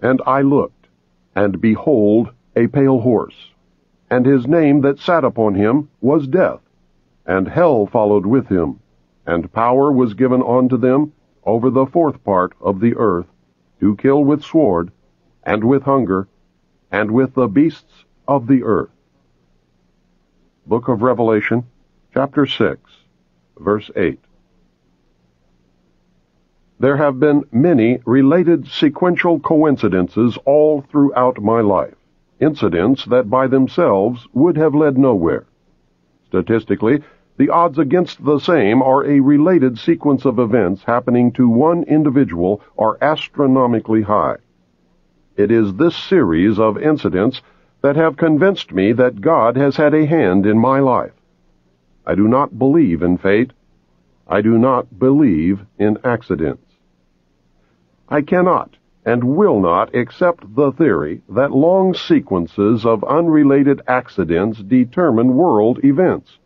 And I looked, and behold, a pale horse, and his name that sat upon him was Death, and hell followed with him, and power was given unto them over the fourth part of the earth, to kill with sword, and with hunger, and with the beasts of the earth. Book of Revelation, chapter 6, verse 8. There have been many related sequential coincidences all throughout my life, incidents that by themselves would have led nowhere. Statistically, the odds against the same or a related sequence of events happening to one individual are astronomically high. It is this series of incidents that have convinced me that God has had a hand in my life. I do not believe in fate. I do not believe in accidents. I cannot and will not accept the theory that long sequences of unrelated accidents determine world events.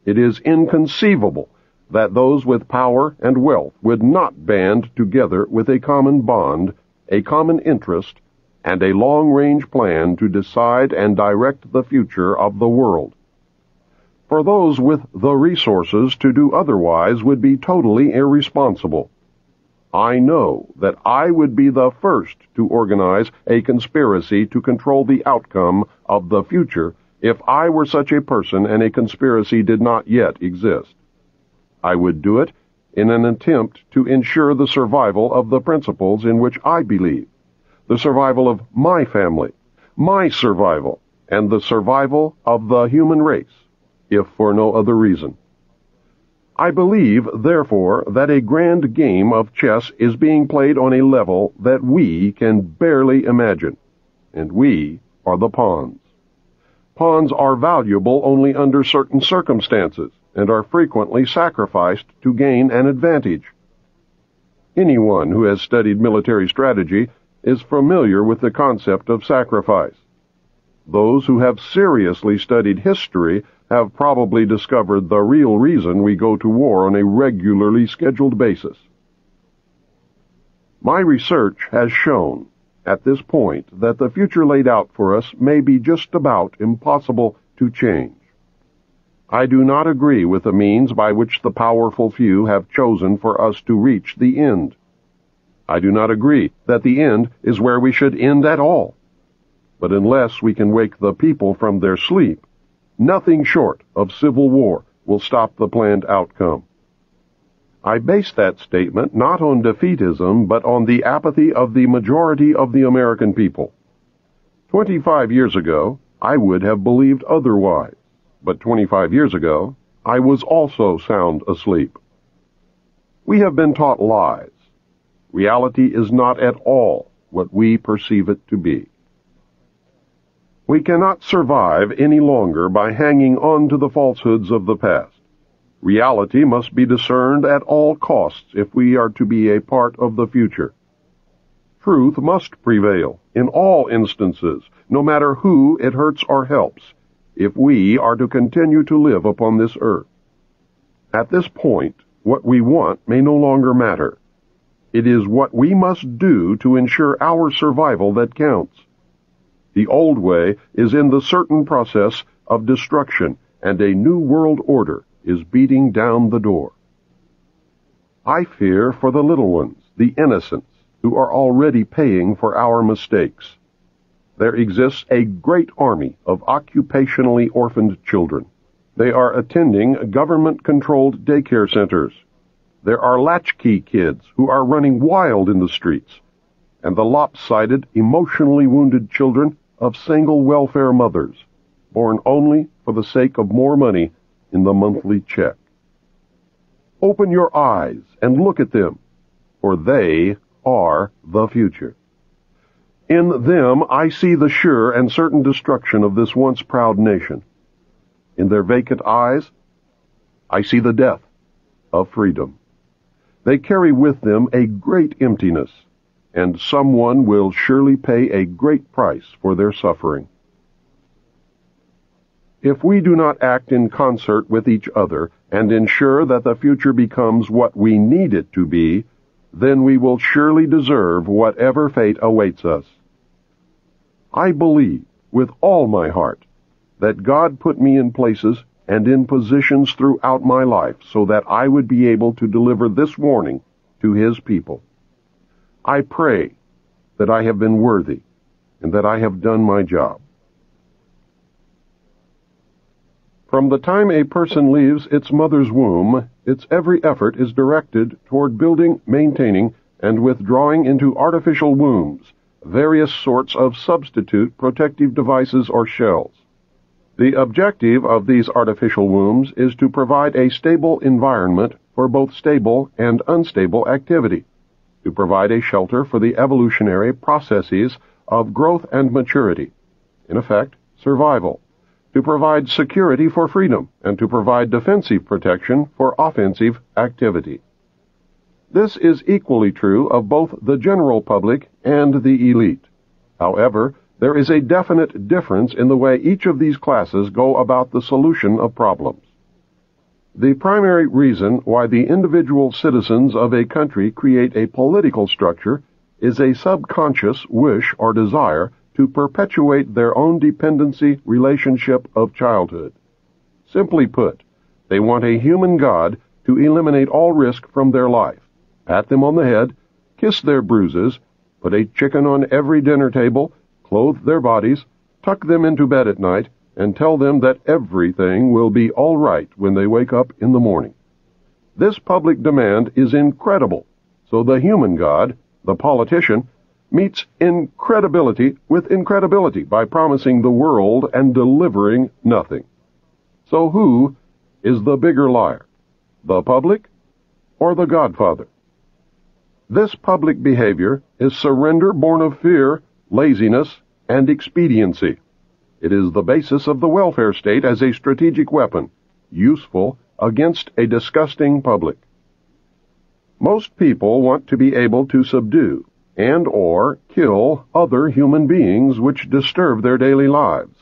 It is inconceivable that those with power and wealth would not band together with a common bond, a common interest, and a long-range plan to decide and direct the future of the world. For those with the resources to do otherwise would be totally irresponsible. I know that I would be the first to organize a conspiracy to control the outcome of the future if I were such a person and a conspiracy did not yet exist. I would do it in an attempt to ensure the survival of the principles in which I believe, the survival of my family, my survival, and the survival of the human race, if for no other reason. I believe, therefore, that a grand game of chess is being played on a level that we can barely imagine, and we are the pawns. Pawns are valuable only under certain circumstances, and are frequently sacrificed to gain an advantage. Anyone who has studied military strategy is familiar with the concept of sacrifice. Those who have seriously studied history have probably discovered the real reason we go to war on a regularly scheduled basis. My research has shown, at this point, that the future laid out for us may be just about impossible to change. I do not agree with the means by which the powerful few have chosen for us to reach the end. I do not agree that the end is where we should end at all. But unless we can wake the people from their sleep, nothing short of civil war will stop the planned outcome. I base that statement not on defeatism, but on the apathy of the majority of the American people. 25 years ago, I would have believed otherwise, but 25 years ago, I was also sound asleep. We have been taught lies. Reality is not at all what we perceive it to be. We cannot survive any longer by hanging on to the falsehoods of the past. Reality must be discerned at all costs if we are to be a part of the future. Truth must prevail in all instances, no matter who it hurts or helps, if we are to continue to live upon this earth. At this point, what we want may no longer matter. It is what we must do to ensure our survival that counts. The old way is in the certain process of destruction, and a new world order is beating down the door. I fear for the little ones, the innocents, who are already paying for our mistakes. There exists a great army of occupationally orphaned children. They are attending government-controlled daycare centers. There are latchkey kids who are running wild in the streets, and the lopsided, emotionally wounded children of single welfare mothers, born only for the sake of more money in the monthly check. Open your eyes and look at them, for they are the future. In them I see the sure and certain destruction of this once proud nation. In their vacant eyes, I see the death of freedom. They carry with them a great emptiness, and someone will surely pay a great price for their suffering. If we do not act in concert with each other and ensure that the future becomes what we need it to be, then we will surely deserve whatever fate awaits us. I believe with all my heart that God put me in places and in positions throughout my life so that I would be able to deliver this warning to His people. I pray that I have been worthy and that I have done my job. From the time a person leaves its mother's womb, its every effort is directed toward building, maintaining, and withdrawing into artificial wombs various sorts of substitute protective devices or shells. The objective of these artificial wombs is to provide a stable environment for both stable and unstable activity, to provide a shelter for the evolutionary processes of growth and maturity, in effect, survival, to provide security for freedom, and to provide defensive protection for offensive activity. This is equally true of both the general public and the elite. However, there is a definite difference in the way each of these classes go about the solution of problems. The primary reason why the individual citizens of a country create a political structure is a subconscious wish or desire to perpetuate their own dependency relationship of childhood. Simply put, they want a human God to eliminate all risk from their life, pat them on the head, kiss their bruises, put a chicken on every dinner table, clothe their bodies, tuck them into bed at night, and tell them that everything will be all right when they wake up in the morning. This public demand is incredible, so the human God, the politician, meets incredibility with incredibility by promising the world and delivering nothing. So who is the bigger liar, the public or the Godfather? This public behavior is surrender born of fear, laziness, and expediency. It is the basis of the welfare state as a strategic weapon, useful against a disgusting public. Most people want to be able to subdue and or kill other human beings which disturb their daily lives,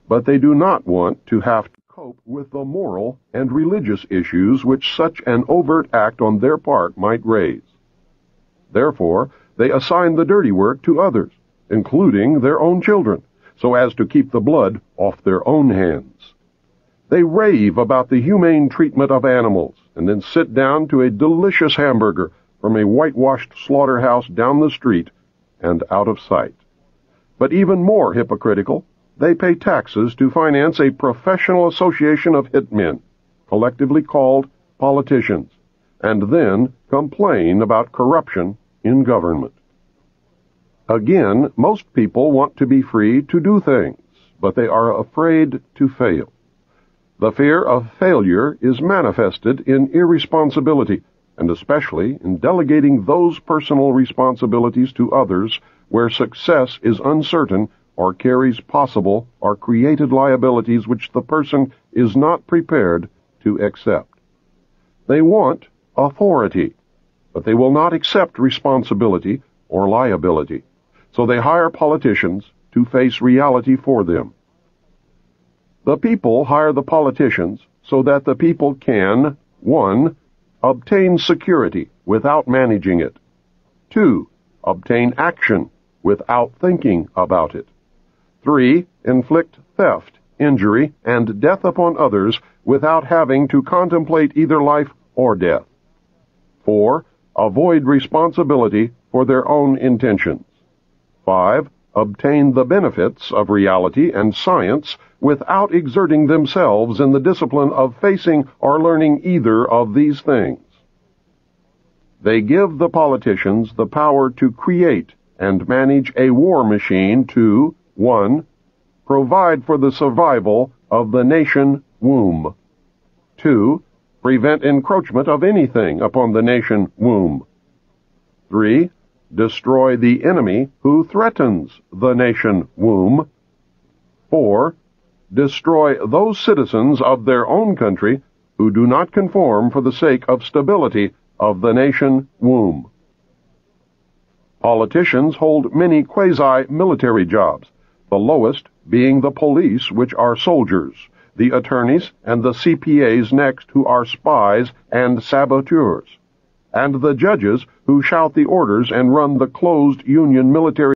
but they do not want to have to cope with the moral and religious issues which such an overt act on their part might raise. Therefore, they assign the dirty work to others, including their own children, so as to keep the blood off their own hands. They rave about the humane treatment of animals, and then sit down to a delicious hamburger from a whitewashed slaughterhouse down the street and out of sight. But even more hypocritical, they pay taxes to finance a professional association of hitmen, collectively called politicians, and then complain about corruption in government. Again, most people want to be free to do things, but they are afraid to fail. The fear of failure is manifested in irresponsibility, and especially in delegating those personal responsibilities to others where success is uncertain or carries possible or created liabilities which the person is not prepared to accept. They want authority, but they will not accept responsibility or liability, so they hire politicians to face reality for them. The people hire the politicians so that the people can, 1. Obtain security without managing it. 2. Obtain action without thinking about it. 3. Inflict theft, injury, and death upon others without having to contemplate either life or death. 4. Avoid responsibility for their own intentions. 5. Obtain the benefits of reality and science without exerting themselves in the discipline of facing or learning either of these things. They give the politicians the power to create and manage a war machine to, 1. Provide for the survival of the nation womb. 2. Prevent encroachment of anything upon the nation womb. 3. Destroy the enemy who threatens the nation womb. 4. Destroy those citizens of their own country who do not conform for the sake of stability of the nation womb. Politicians hold many quasi-military jobs, the lowest being the police, which are soldiers, the attorneys, and the CPAs next, who are spies and saboteurs. and the judges who shout the orders and run the closed Union military